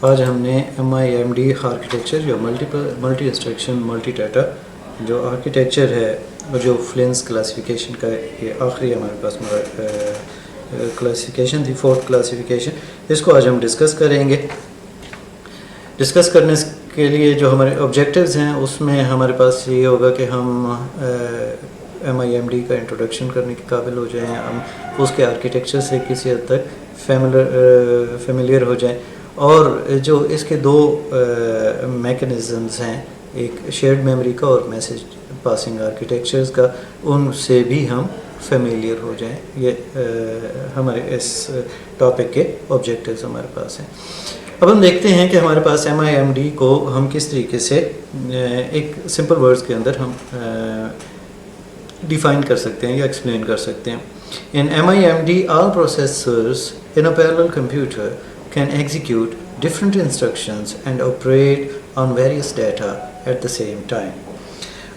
آج ہم نے MIMD آرکیٹیکچر جو ملٹی انسٹرکشن ملٹی ڈیٹا جو آرکیٹیکچر ہے اور جو فلینس کلاسیفیکیشن کا یہ آخری ہمارے پاس کلاسیفیکیشن تھی، 4th کلاسیفیکیشن، اس کو آج ہم ڈسکس کریں گے۔ ڈسکس کرنے کے لیے جو ہمارے آبجیکٹیوز ہیں اس میں ہمارے پاس یہ ہوگا کہ ہم MIMD کا انٹروڈکشن کرنے کے قابل ہو جائیں، ہم اس کے آرکیٹیکچر سے کسی حد تک فیملیئر ہو جائیں، اور جو اس کے دو میکنزمز ہیں، ایک شیئرڈ میموری کا اور میسیج پاسنگ آرکیٹیکچرز کا، ان سے بھی ہم فیملیئر ہو جائیں۔ یہ ہمارے اس ٹاپک کے آبجیکٹیوز ہمارے پاس ہیں۔ اب ہم دیکھتے ہیں کہ ہمارے پاس MIMD کو ہم کس طریقے سے ایک سمپل ورڈز کے اندر ہم ڈیفائن کر سکتے ہیں یا ایکسپلین کر سکتے ہیں۔ In MIMD, all processors in a parallel computer can execute different instructions and operate on various data at the same time.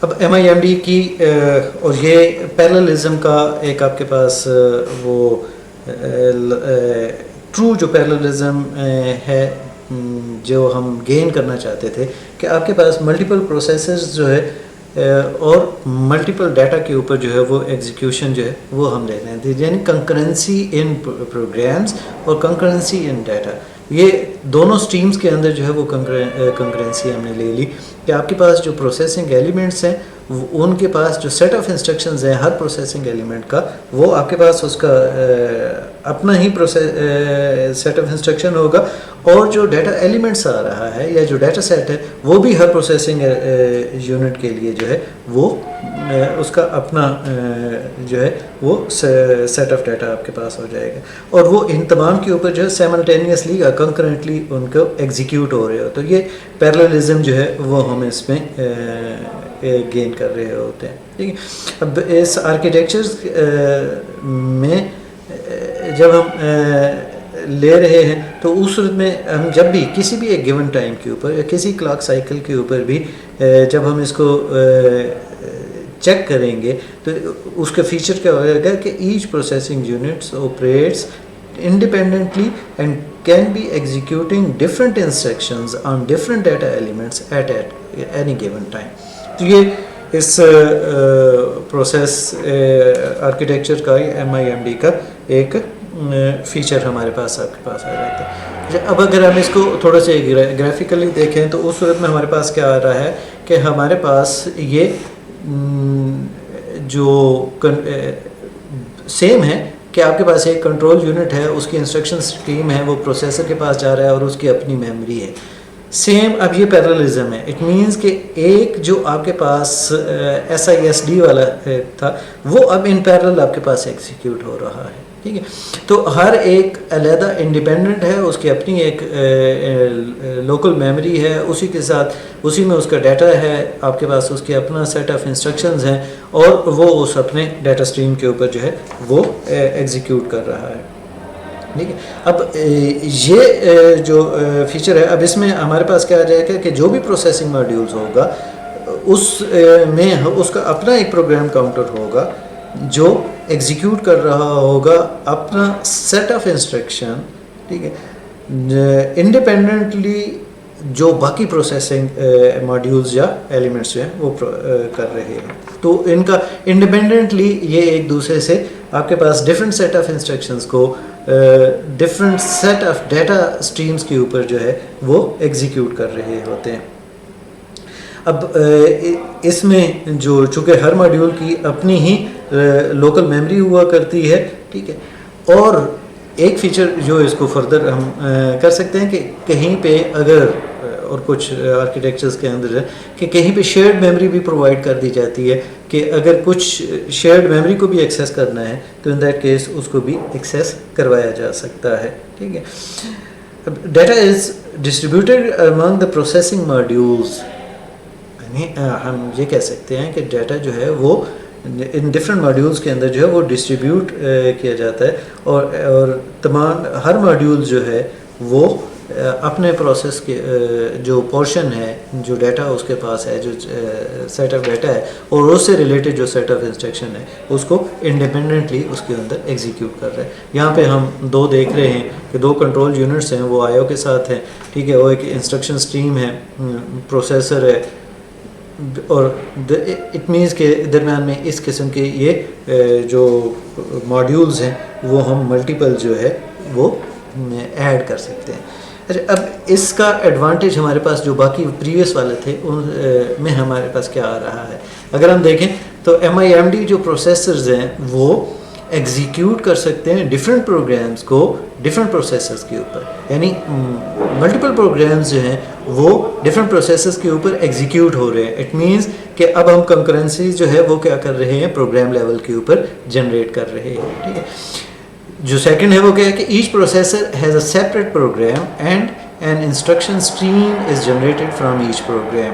اب MIMD کی اور یہ پیراللزم کا ایک آپ کے پاس وہ ٹرو جو پیراللزم ہے جو ہم گین کرنا چاہتے تھے کہ آپ کے پاس ملٹیپل پروسیسرز جو ہے اور ملٹیپل ڈیٹا کے اوپر جو ہے وہ ایگزیکیوشن جو ہے وہ ہم لے رہے ہیں، یعنی کنکرنسی ان پروگرامز اور کنکرنسی ان ڈیٹا، یہ دونوں سٹریمز کے اندر جو ہے وہ کنکرنسی ہم نے لے لی کہ آپ کے پاس جو پروسیسنگ ایلیمنٹس ہیں ان کے پاس جو سیٹ آف انسٹرکشنز ہیں ہر پروسیسنگ ایلیمنٹ کا، وہ آپ کے پاس اس کا اپنا ہی سیٹ آف انسٹرکشن ہوگا، اور جو ڈیٹا ایلیمنٹس آ رہا ہے یا جو ڈیٹا سیٹ ہے وہ بھی ہر پروسیسنگ یونٹ کے لیے جو ہے وہ اس کا اپنا جو ہے وہ سیٹ آف ڈیٹا آپ کے پاس ہو جائے گا، اور وہ ان تمام کے اوپر جو ہے سائملٹینیسلی یا کنکرنٹلی ان کو ایگزیکیوٹ ہو رہے ہو، تو یہ پیراللزم جو ہے وہ ہم اس میں گین کر رہے ہوتے ہیں۔ ٹھیک ہے، اب اس آرکیٹیکچرز میں جب ہم لے رہے ہیں تو اس صورت میں ہم جب بھی کسی بھی ایک گیون ٹائم کے اوپر یا کسی کلاک سائیکل کے اوپر بھی جب ہم اس کو چیک کریں گے تو اس کا فیچر کیا ہوگا کہ each processing units operates independently and can be executing different instructions on different data elements at any given time. تو یہ اس پروسیس آرکیٹیکچر کا MIMD کا ایک فیچر ہمارے پاس آپ کے پاس آ جاتا ہے۔ اب اگر ہم اس کو تھوڑا سا گرافیکلی دیکھیں تو اس صورت میں ہمارے پاس کیا آ رہا ہے کہ ہمارے پاس یہ جو سیم ہے کہ آپ کے پاس ایک کنٹرول یونٹ ہے، اس کی انسٹرکشن اسٹریم ہے، وہ پروسیسر کے پاس جا رہا ہے اور اس کی اپنی میموری ہے۔ سیم اب یہ پیراللزم ہے، اٹ مینس کہ ایک جو آپ کے پاس SISD والا تھا وہ اب ان پیرل آپ کے پاس ایگزیکیوٹ ہو رہا ہے۔ ٹھیک ہے، تو ہر ایک علیحدہ انڈیپینڈنٹ ہے، اس کی اپنی ایک لوکل میموری ہے، اسی کے ساتھ اسی میں اس کا ڈیٹا ہے، آپ کے پاس اس کے اپنا سیٹ آف انسٹرکشنز ہیں، اور وہ اس اپنے ڈیٹا اسٹریم کے اوپر جو ہے وہ ایگزیکیوٹ کر رہا ہے۔ ٹھیک ہے، اب یہ جو فیچر ہے، اب اس میں ہمارے پاس کیا آ جائے گا کہ جو بھی پروسیسنگ ماڈیولز ہوگا اس میں اس کا اپنا ایک پروگرام کاؤنٹر ہوگا جو ایگزیکیوٹ کر رہا ہوگا اپنا سیٹ آف انسٹرکشن، ٹھیک ہے، انڈیپینڈنٹلی جو باقی پروسیسنگ ماڈیولز یا ایلیمنٹس جو ہیں وہ کر رہے ہیں، تو ان کا انڈیپینڈنٹلی یہ ایک دوسرے سے آپ کے پاس ڈفرینٹ سیٹ آف انسٹرکشنز کو different set of data streams کے اوپر جو ہے وہ ایگزیکیوٹ کر رہے ہوتے ہیں۔ اب اس میں جو چونکہ ہر ماڈیول کی اپنی ہی لوکل میموری ہوا کرتی ہے، ٹھیک ہے، اور ایک فیچر جو اس کو فردر ہم کر سکتے ہیں کہ کہیں پہ اگر اور کچھ آرکیٹیکچرز کے اندر ہے کہ کہیں پہ شیئرڈ میموری بھی پرووائڈ کر دی جاتی ہے کہ اگر کچھ شیئرڈ میموری کو بھی ایکسیس کرنا ہے تو ان دیٹ کیس اس کو بھی ایکسیس کروایا جا سکتا ہے۔ ٹھیک ہے، data is distributed among the processing modules, یعنی ہم یہ کہہ سکتے ہیں کہ ڈیٹا جو ہے وہ ان ڈفرینٹ ماڈیولز کے اندر جو ہے وہ ڈسٹریبیوٹ کیا جاتا ہے، اور تمام ہر ماڈیول جو ہے وہ اپنے پروسیس کے جو پورشن ہے، جو ڈیٹا اس کے پاس ہے، جو سیٹ آف ڈیٹا ہے اور اس سے ریلیٹڈ جو سیٹ آف انسٹرکشن ہے اس کو انڈیپینڈنٹلی اس کے اندر ایگزیکیوٹ کر رہا ہے. یہاں پہ ہم دو دیکھ رہے ہیں کہ دو کنٹرول یونٹس ہیں، وہ آئی او کے ساتھ ہیں، ٹھیک ہے. وہ ایک انسٹرکشن اسٹریم ہے، پروسیسر ہے، اور اٹ مینس کہ درمیان میں اس قسم کے یہ جو ماڈیولز ہیں وہ ہم ملٹیپل جو ہے وہ ایڈ کر سکتے ہیں. اچھا، اب اس کا ایڈوانٹیج ہمارے پاس جو باقی پریویس والے تھے ان میں ہمارے پاس کیا آ رہا ہے. اگر ہم دیکھیں تو MIMD جو پروسیسرز ہیں وہ ایگزیکیوٹ کر سکتے ہیں ڈفرینٹ پروگرامز کو ڈفرینٹ پروسیسرز کے اوپر، یعنی ملٹیپل پروگرامز جو ہیں وہ ڈفرینٹ پروسیسرز کے اوپر ایگزیکیوٹ ہو رہے ہیں. اٹ مینس کہ اب ہم کنکرنسی جو ہے وہ کیا کر رہے ہیں، پروگرام لیول کے اوپر جنریٹ کر رہے ہیں. ٹھیک ہے. جو سیکنڈ ہے وہ کیا ہے کہ each processor has a separate program and an instruction stream is generated from each program.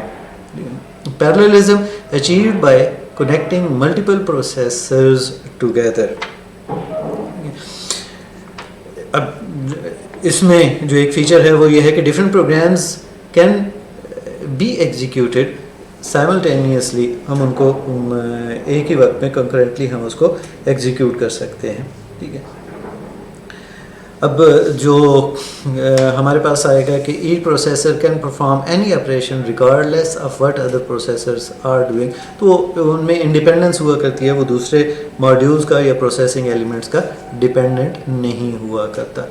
Parallelism achieved by connecting multiple processors together. اب اس میں جو ایک فیچر ہے وہ یہ ہے کہ different programs can be executed simultaneously. ہم ان کو ایک ہی وقت میں concurrently ہم اس کو ایگزیکیوٹ کر سکتے ہیں. ٹھیک ہے. اب جو ہمارے پاس آئے گا کہ each processor can perform any operation regardless of what other processors are doing. تو ان میں انڈیپینڈنس ہوا کرتی ہے، وہ دوسرے ماڈیولز کا یا پروسیسنگ ایلیمنٹس کا ڈیپینڈنٹ نہیں ہوا کرتا.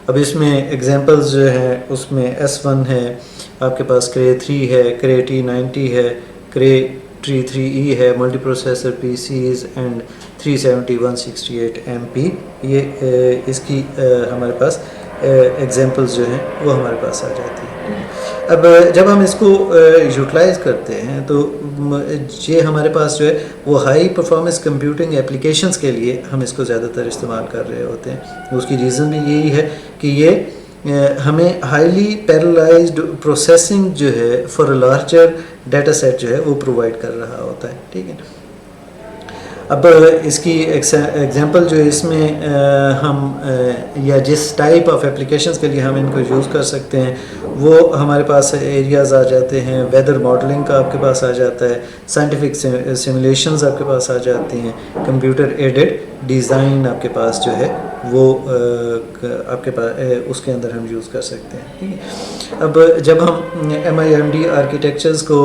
اب اس میں ایگزامپلز جو ہیں اس میں S1 ہے، آپ کے پاس Cray 3 ہے، Cray T90 ہے، Cray T3E ہے، multi processor PCs and 370 168 MP. یہ اس کی ہمارے پاس ایگزامپلز جو ہیں وہ ہمارے پاس آ جاتی ہیں. اب جب ہم اس کو یوٹیلائز کرتے ہیں تو یہ ہمارے پاس جو ہے وہ ہائی پرفارمنس کمپیوٹنگ اپلیکیشنز کے لیے ہم اس کو زیادہ تر استعمال کر رہے ہوتے ہیں. اس کی ریزن بھی یہی ہے کہ یہ ہمیں ہائیلی پیرالائزڈ پروسیسنگ جو ہے for a larger data set جو ہے وہ پرووائڈ کر رہا ہوتا ہے. ٹھیک ہے. اب اس کی ایگزامپل جو اس میں ہم یا جس ٹائپ آف اپلیکیشنز کے لیے ہم ان کو یوز کر سکتے ہیں وہ ہمارے پاس ایریاز آ جاتے ہیں. ویدر ماڈلنگ کا آپ کے پاس آ جاتا ہے، سائنٹیفک سیمولیشنز آپ کے پاس آ جاتی ہیں، کمپیوٹر ایڈڈ ڈیزائن آپ کے پاس جو ہے وہ آپ کے پاس اس کے اندر ہم یوز کر سکتے ہیں. ٹھیک ہے. اب جب ہم MIMD آرکیٹیکچرز کو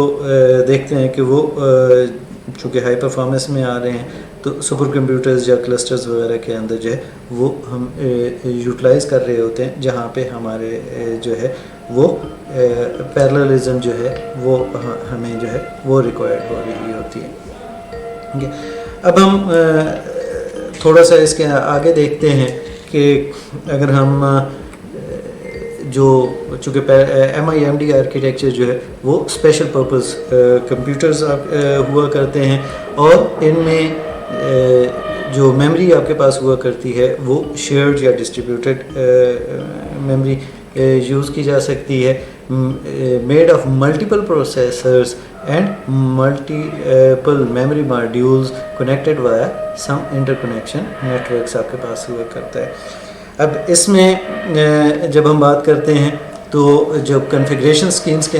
دیکھتے ہیں کہ وہ چونکہ ہائی پرفارمنس میں آ رہے ہیں تو سپر کمپیوٹرز یا کلسٹرز وغیرہ کے اندر جو ہے وہ ہم یوٹیلائز کر رہے ہوتے ہیں، جہاں پہ ہمارے جو ہے وہ پیراللزم جو ہے وہ ہمیں جو ہے وہ ریکوائرڈ ہو رہی ہوتی ہے. اب ہم تھوڑا سا اس کے آگے دیکھتے ہیں کہ اگر ہم جو چونکہ MIMD آرکیٹیکچر جو ہے وہ اسپیشل پرپز کمپیوٹرز ہوا کرتے ہیں اور ان میں جو میموری آپ کے پاس ہوا کرتی ہے وہ شیئرڈ یا ڈسٹریبیوٹیڈ میموری یوز کی جا سکتی ہے، made of multiple processors and multiple memory modules connected via some interconnection networks آپ کے پاس ہوا کرتا ہے. اب اس میں جب ہم بات کرتے ہیں تو جب کنفیگریشن سکیمز کے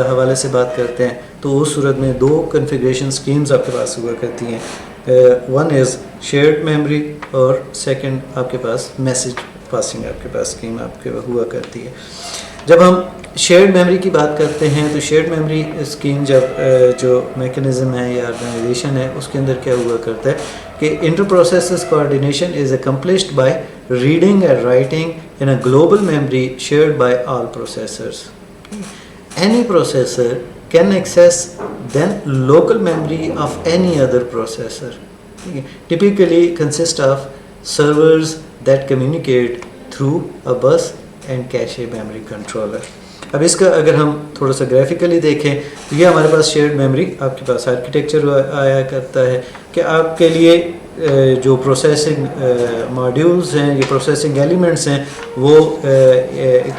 حوالے سے بات کرتے ہیں تو اس صورت میں دو کنفیگریشن سکیمز آپ کے پاس ہوا کرتی ہیں. ون از شیئرڈ میموری اور سیکنڈ آپ کے پاس میسیج پاسنگ آپ کے پاس اسکیم آپ کے ہوا کرتی ہے. جب ہم شیئرڈ میموری کی بات کرتے ہیں تو شیئرڈ میموری اسکیم جب جو میکنزم ہے یا آرگنائزیشن ہے اس کے اندر کیا ہوا کرتا ہے کہ inter processes coordination is accomplished by reading and writing in a global memory shared by all processors. Any processor can access then local memory of any other processor. Typically consist of servers that communicate through a bus and cache memory controller. اب اس کا اگر ہم تھوڑا سا graphically دیکھیں تو یہ ہمارے پاس شیئرڈ میموری آپ کے پاس آرکیٹیکچر آیا کرتا ہے کہ آپ کے لیے جو پروسیسنگ ماڈیولز ہیں یا پروسیسنگ ایلیمنٹس ہیں وہ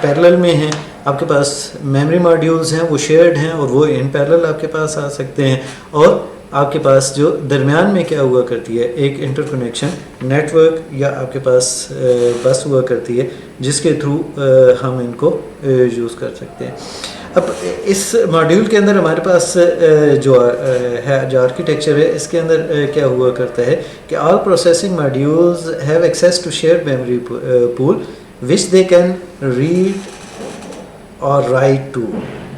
پیرلل میں ہیں. آپ کے پاس میموری ماڈیولز ہیں وہ شیئرڈ ہیں اور وہ ان پیرلل آپ کے پاس آ سکتے ہیں اور آپ کے پاس جو درمیان میں کیا ہوا کرتی ہے، ایک انٹر کنیکشن نیٹ ورک یا آپ کے پاس بس ہوا کرتی ہے جس کے تھرو ہم ان کو یوز کر سکتے ہیں. اب اس ماڈیول کے اندر ہمارے پاس جو آرکیٹیکچر ہے اس کے اندر کیا ہوا کرتا ہے کہ all processing modules have access to shared memory pool which they can read اور رائٹ ٹو.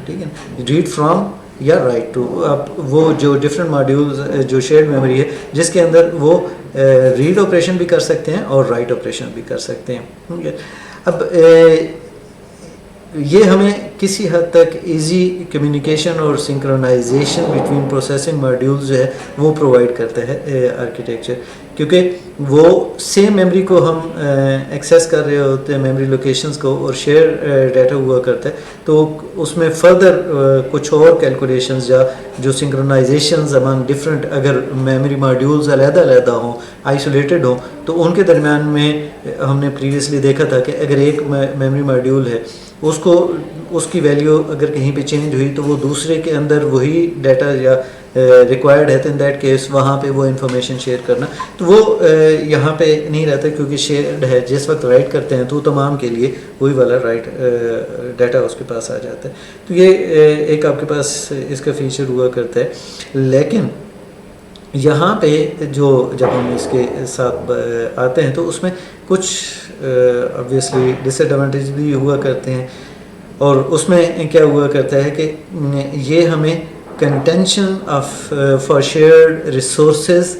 ٹھیک ہے، ریڈ فرام یا رائٹ ٹو. اب وہ جو ڈفرینٹ ماڈیولز جو شیئرڈ میموری ہے جس کے اندر وہ ریڈ آپریشن بھی کر سکتے ہیں اور رائٹ آپریشن بھی کر سکتے ہیں. اب یہ ہمیں کسی حد تک ایزی کمیونیکیشن اور سنکرونائزیشن بٹوین پروسیسنگ ماڈیولز جو ہے وہ پرووائڈ کرتا ہے آرکیٹیکچر، کیونکہ وہ سیم میموری کو ہم ایکسیس کر رہے ہوتے ہیں، میموری لوکیشنز کو، اور شیئر ڈیٹا ہوا کرتا ہے. تو اس میں فردر کچھ اور کیلکولیشنز یا جو سنکرونائزیشنز امانگ ڈفرینٹ، اگر میموری ماڈیولز علیحدہ علیحدہ ہوں، آئسولیٹڈ ہوں، تو ان کے درمیان میں ہم نے پریویسلی دیکھا تھا کہ اگر ایک میموری ماڈیول ہے اس کی ویلیو اگر کہیں پہ چینج ہوئی تو وہ دوسرے کے اندر وہی ڈیٹا یا ریکوائرڈ ہے، تو ان دیٹ کیس وہاں پہ وہ انفارمیشن شیئر کرنا تو وہ یہاں پہ نہیں رہتا، کیونکہ شیئرڈ ہے. جس وقت رائٹ کرتے ہیں تو تمام کے لیے وہی والا رائٹ ڈیٹا اس کے پاس آ جاتا ہے. تو یہ ایک آپ کے پاس اس کا فیچر ہوا کرتا ہے. لیکن یہاں پہ جب ہم اس کے ساتھ آتے ہیں تو اس میں کچھ obviously ڈس ایڈوانٹیج بھی ہوا کرتے ہیں، اور اس میں کیا ہوا کرتا ہے کہ یہ ہمیں contention of for shared resources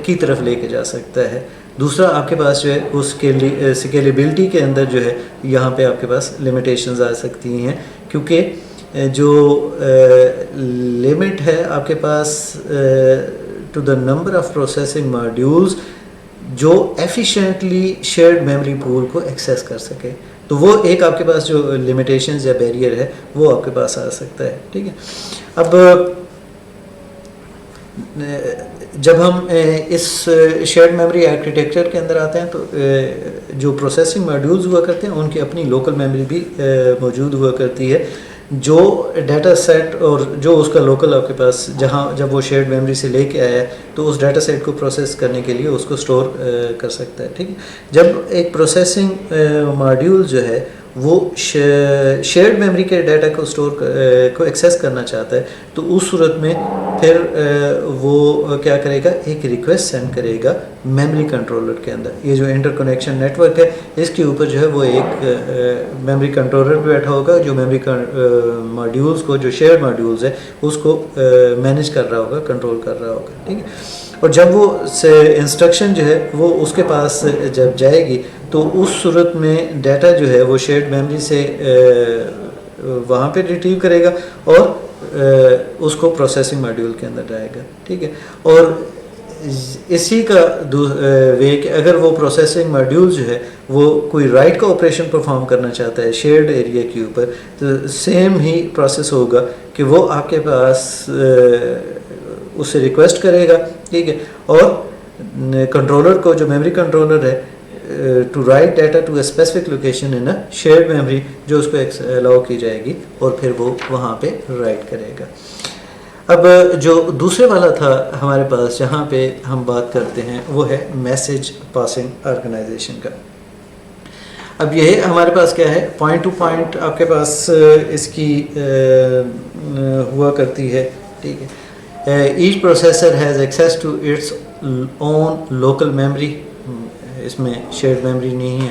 کی طرف لے کے جا سکتا ہے. دوسرا آپ کے پاس جو ہے اس کے سکیلیبلٹی کے اندر جو ہے یہاں پہ آپ کے پاس لمیٹیشنز آ سکتی ہیں، کیونکہ جو لمٹ ہے آپ کے پاس to the number of processing modules جو ایفیشینٹلی شیئرڈ میموری پول کو ایکسیس کر سکے، تو وہ ایک آپ کے پاس جو لمیٹیشنز یا بیریئر ہے وہ آپ کے پاس آ سکتا ہے. ٹھیک ہے، اب جب ہم اس شیئرڈ میموری آرکیٹیکچر کے اندر آتے ہیں تو جو پروسیسنگ ماڈیولز ہوا کرتے ہیں ان کی اپنی لوکل میموری بھی موجود ہوا کرتی ہے، جو ڈیٹا سیٹ اور جو اس کا لوکل آپ کے پاس جہاں جب وہ شیئرڈ میموری سے لے کے آیا ہے تو اس ڈیٹا سیٹ کو پروسیس کرنے کے لیے اس کو سٹور کر سکتا ہے. ٹھیک ہے، جب ایک پروسیسنگ ماڈیول جو ہے وہ شیئرڈ میموری کے ڈیٹا کو کو ایکسیس کرنا چاہتا ہے تو اس صورت میں پھر وہ کیا کرے گا، ایک ریکویسٹ سینڈ کرے گا میموری کنٹرولر کے اندر. یہ جو انٹر کنیکشن نیٹ ورک ہے اس کے اوپر جو ہے وہ ایک میموری کنٹرولر بھی بیٹھا ہوگا جو میموری ماڈیولز کو، جو شیئرڈ ماڈیولز ہے اس کو مینیج کر رہا ہوگا، کنٹرول کر رہا ہوگا. ٹھیک ہے، اور جب وہ انسٹرکشن جو ہے وہ اس کے پاس جب جائے گی تو اس صورت میں ڈیٹا جو ہے وہ شیئرڈ میموری سے وہاں پہ ریٹریو کرے گا اور اس کو پروسیسنگ ماڈیول کے اندر جائے گا. ٹھیک ہے، اور اسی کا وے کہ اگر وہ پروسیسنگ ماڈیول جو ہے وہ کوئی رائٹ کا آپریشن پرفارم کرنا چاہتا ہے شیئرڈ ایریا کے اوپر تو سیم ہی پروسیس ہوگا کہ وہ آپ کے پاس اس سے ریکویسٹ کرے گا. ٹھیک ہے، اور کنٹرولر کو، جو میموری کنٹرولر ہے، to write data to a specific location in a shared memory جو اس کو الاؤ کی جائے گی اور پھر وہ وہاں پہ رائٹ کرے گا. اب جو دوسرے والا تھا ہمارے پاس جہاں پہ ہم بات کرتے ہیں وہ ہے میسج پاسنگ آرگنائزیشن کا. اب یہ ہمارے پاس کیا ہے، پوائنٹ ٹو پوائنٹ آپ کے پاس اس کی ہوا کرتی ہے. ٹھیک ہے، each processor has access to its own local memory, اس میں شیئرڈ میموری نہیں ہے.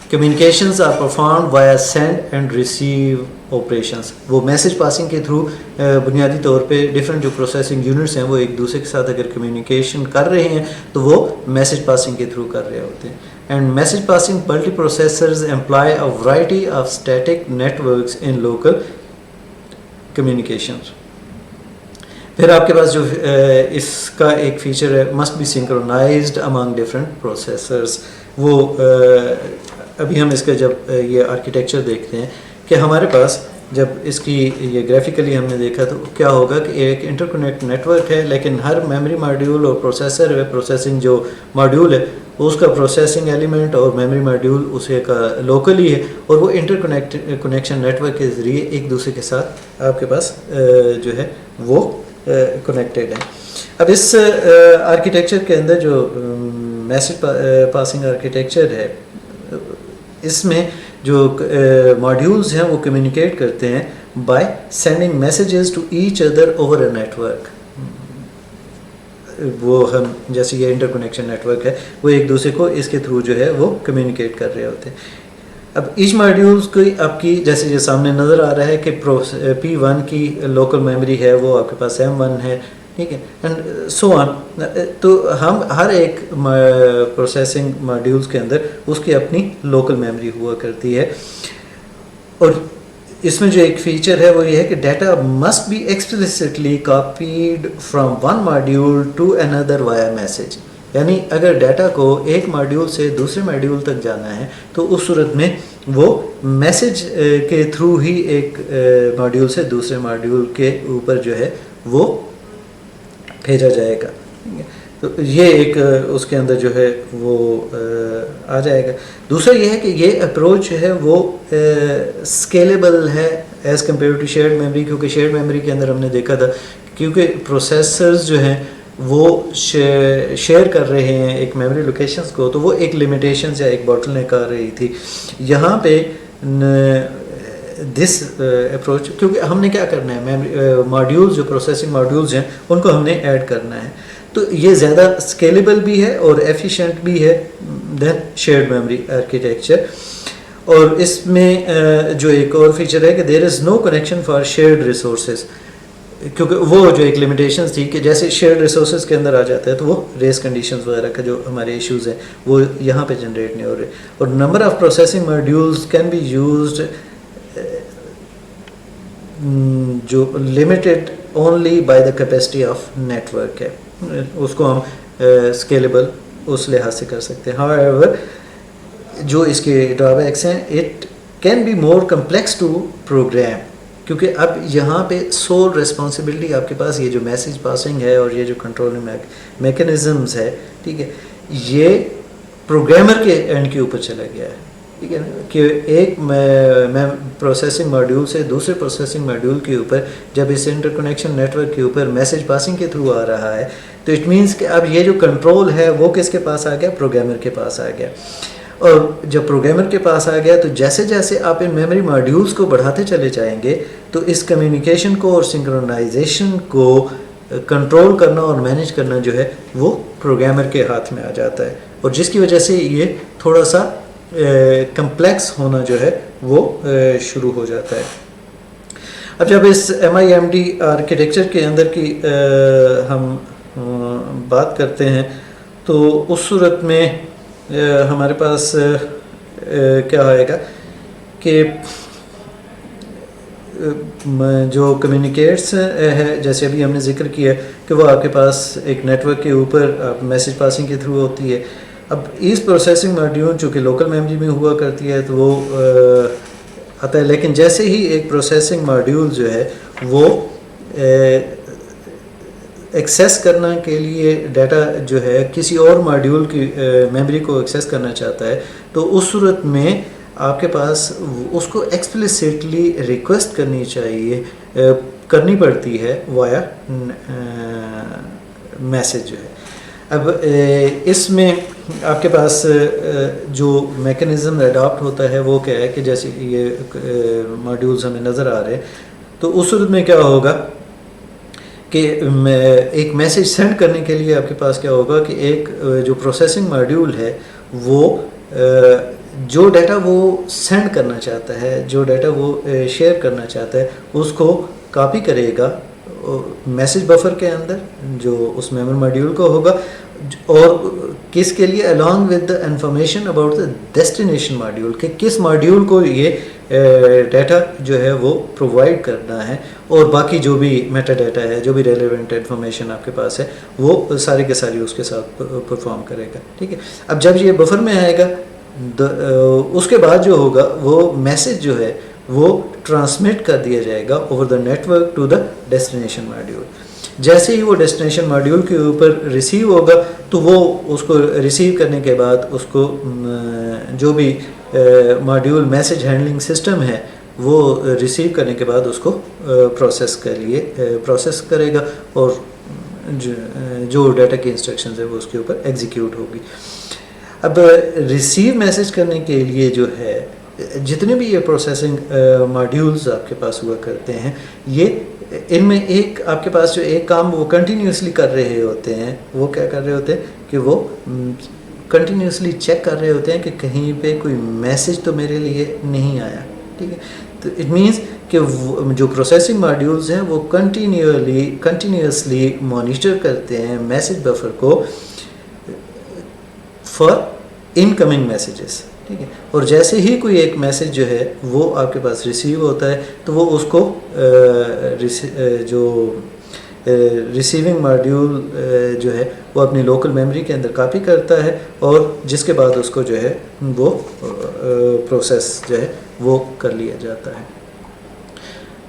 Communications are performed via send and receive operations. وہ میسج پاسنگ کے تھرو بنیادی طور پہ ڈفرینٹ جو پروسیسنگ یونٹس ہیں وہ ایک دوسرے کے ساتھ اگر کمیونیکیشن کر رہے ہیں تو وہ میسج پاسنگ کے تھرو کر رہے ہوتے ہیں. And message passing multiprocessors employ a variety of static networks in local communications. پھر آپ کے پاس جو اس کا ایک فیچر ہے must be synchronized among different processors. وہ ابھی ہم اس کا جب یہ آرکیٹیکچر دیکھتے ہیں کہ ہمارے پاس جب اس کی یہ گرافیکلی ہم نے دیکھا تو کیا ہوگا کہ ایک انٹرکنیکٹ نیٹ ورک ہے، لیکن ہر میموری ماڈیول اور پروسیسر ہے، پروسیسنگ جو ماڈیول ہے اس کا پروسیسنگ ایلیمنٹ اور میموری ماڈیول اسے کا لوکلی ہے، اور وہ کنیکشن نیٹ ورک کے ذریعے ایک دوسرے کے ساتھ آپ کے پاس جو ہے وہ کنیکٹیڈ ہیں. اب اس آرکیٹیکچر کے اندر جو میسج پاسنگ آرکیٹیکچر ہے اس میں جو ماڈیولز ہیں وہ کمیونیکیٹ کرتے ہیں by sending messages to each other over a network. وہ ہم جیسے یہ انٹر کنیکشن نیٹ ورک ہے وہ ایک دوسرے کو اس کے تھرو جو ہے وہ کمیونیکیٹ کر رہے ہوتے ہیں. اب ایچ ماڈیولز کی آپ کی جیسے یہ سامنے نظر آ رہا ہے کہ P1 کی لوکل میموری ہے وہ آپ کے پاس M1 ہے, ٹھیک ہے, اینڈ سو آن. تو ہم ہر ایک پروسیسنگ ماڈیولز کے اندر اس کی اپنی لوکل میموری ہوا کرتی ہے. اور اس میں جو ایک فیچر ہے وہ یہ ہے کہ data must be explicitly copied from one module to another via message. یعنی اگر ڈیٹا کو ایک ماڈیول سے دوسرے ماڈیول تک جانا ہے تو اس صورت میں وہ میسج کے تھرو ہی ایک ماڈیول سے دوسرے ماڈیول کے اوپر جو ہے وہ بھیجا جائے گا. تو یہ ایک اس کے اندر جو ہے وہ آ جائے گا. دوسرا یہ ہے کہ یہ اپروچ جو ہے وہ اسکیلیبل ہے as compared to shared memory, کیونکہ شیئرڈ میموری کے اندر ہم نے دیکھا تھا کیونکہ پروسیسرز جو ہیں وہ شیئر کر رہے ہیں ایک میموری لوکیشنز کو, تو وہ ایک لیمیٹیشنز یا ایک باٹل نیک آ رہی تھی. یہاں پہ دس اپروچ کیونکہ ہم نے کیا کرنا ہے میموری ماڈیولز جو پروسیسنگ ماڈیولز ہیں ان کو ہم نے ایڈ کرنا ہے, تو یہ زیادہ اسکیلیبل بھی ہے اور ایفیشینٹ بھی ہے دین شیئرڈ میموری آرکیٹیکچر. اور اس میں جو ایک اور فیچر ہے کہ دیر از نو کنیکشن فار شیئرڈ ریسورسز, کیونکہ وہ جو ایک لیمیٹیشنز تھی کہ جیسے شیئرڈ ریسورسز کے اندر آ جاتا ہے تو وہ ریس کنڈیشنز وغیرہ کا جو ہمارے ایشوز ہیں وہ یہاں پہ جنریٹ نہیں ہو رہے. اور number of processing modules can be used جو limited only by the capacity of network ہے, اس کو ہم اسکیلیبل اس لحاظ سے کر سکتے ہیں. ہاؤ ایور جو اس کے ڈرا بیکس ہیں it can be more complex to program, کیونکہ اب یہاں پہ سول ریسپانسبلٹی آپ کے پاس یہ جو میسیج پاسنگ ہے اور یہ جو کنٹرول میکینزمز ہے, ٹھیک ہے, یہ پروگرامر کے اینڈ کے اوپر چلا گیا ہے, ٹھیک ہے نا, کہ ایک پروسیسنگ ماڈیول سے دوسرے پروسیسنگ ماڈیول کے اوپر جب اس انٹر کنیکشن نیٹ ورک کے اوپر میسیج پاسنگ کے تھرو آ رہا ہے تو اٹ مینس کہ اب یہ جو کنٹرول ہے وہ کس کے پاس آ گیا, پروگرامر کے پاس آ گیا. اور جب پروگرامر کے پاس آ گیا تو جیسے جیسے آپ ان میموری ماڈیولز کو بڑھاتے چلے جائیں گے تو اس کمیونیکیشن کو اور سنکرونائزیشن کو کنٹرول کرنا اور مینیج کرنا جو ہے وہ پروگرامر کے ہاتھ میں آ جاتا ہے, اور جس کی وجہ سے یہ تھوڑا سا کمپلیکس ہونا جو ہے وہ شروع ہو جاتا ہے. اب جب اس MIMD آرکیٹیکچر کے اندر کی ہم بات کرتے ہیں تو اس صورت میں ہمارے پاس کیا آئے گا کہ جو کمیونیکیٹس ہے جیسے ابھی ہم نے ذکر کیا کہ وہ آپ کے پاس ایک نیٹ ورک کے اوپر میسیج پاسنگ کے تھرو ہوتی ہے. اب اس پروسیسنگ ماڈیول چونکہ لوکل میموری میں ہوا کرتی ہے تو وہ آتا ہے, لیکن جیسے ہی ایک پروسیسنگ ماڈیول جو ہے وہ ایکسیس کرنا کے لیے ڈیٹا جو ہے کسی اور ماڈیول کی میموری کو ایکسیس کرنا چاہتا ہے تو اس صورت میں آپ کے پاس اس کو ایکسپلسٹلی ریکویسٹ کرنی پڑتی ہے وایا میسیج جو ہے. اب اس میں آپ کے پاس جو میکینزم اڈاپٹ ہوتا ہے وہ کیا ہے کہ جیسے یہ ماڈیولز ہمیں نظر آ رہے ہیں تو اس صورت میں کیا ہوگا کہ ایک میسیج سینڈ کرنے کے لیے آپ کے پاس کیا ہوگا کہ ایک جو پروسیسنگ ماڈیول ہے وہ جو ڈیٹا وہ سینڈ کرنا چاہتا ہے, جو ڈیٹا وہ شیئر کرنا چاہتا ہے اس کو کاپی کرے گا میسیج بفر کے اندر جو اس میموری ماڈیول کو ہوگا, اور کس کے لیے along with the information about the destination module کہ کس ماڈیول کو یہ ڈیٹا جو ہے وہ پرووائڈ کرنا ہے, اور باقی جو بھی میٹا ڈیٹا ہے جو بھی ریلیونٹ انفارمیشن آپ کے پاس ہے وہ ساری کے ساری اس کے ساتھ پرفارم کرے گا. ٹھیک ہے, اب جب یہ بفر میں آئے گا اس کے بعد جو ہوگا وہ میسیج جو ہے وہ ٹرانسمٹ کر دیا جائے گا over the network to the destination module. جیسے ہی وہ ڈیسٹینیشن ماڈیول کے اوپر ریسیو ہوگا تو وہ اس کو ریسیو کرنے کے بعد اس کو جو بھی ماڈیول میسیج ہینڈلنگ سسٹم ہے وہ ریسیو کرنے کے بعد اس کو پروسیس کرے گا اور جو ڈیٹا کی انسٹرکشنز ہے وہ اس کے اوپر ایگزیکیوٹ ہوگی. اب ریسیو میسج کرنے کے لیے جو ہے جتنے بھی یہ پروسیسنگ ماڈیولز آپ کے پاس ہوا کرتے ہیں، یہ ان میں ایک آپ کے پاس جو ایک کام وہ کنٹینیوسلی کر رہے ہوتے ہیں، وہ کیا کر رہے ہوتے ہیں کہ وہ کنٹینیوسلی چیک کر رہے ہوتے ہیں کہ کہیں پہ کوئی میسج تو میرے لیے نہیں آیا. ٹھیک ہے، تو اٹ مینس کہ جو پروسیسنگ ماڈیولز ہیں وہ کنٹینیوسلی مانیٹر کرتے ہیں میسج بفر کو فار انکمنگ میسیجز. ٹھیک ہے، اور جیسے ہی کوئی ایک میسج جو ہے وہ آپ کے پاس ریسیو ہوتا ہے تو وہ اس کو جو ریسیونگ ماڈیول جو ہے وہ اپنی لوکل میموری کے اندر کاپی کرتا ہے، اور جس کے بعد اس کو جو ہے وہ پروسیس جو ہے وہ کر لیا جاتا ہے.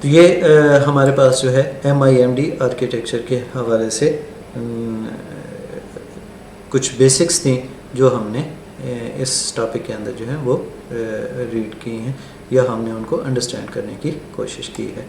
تو یہ ہمارے پاس جو ہے MIMD آرکیٹیکچر کے حوالے سے کچھ بیسکس تھیں جو ہم نے اس ٹاپک کے اندر جو ہے وہ ریڈ کی ہیں یا ہم نے ان کو انڈرسٹینڈ کرنے کی کوشش کی ہے.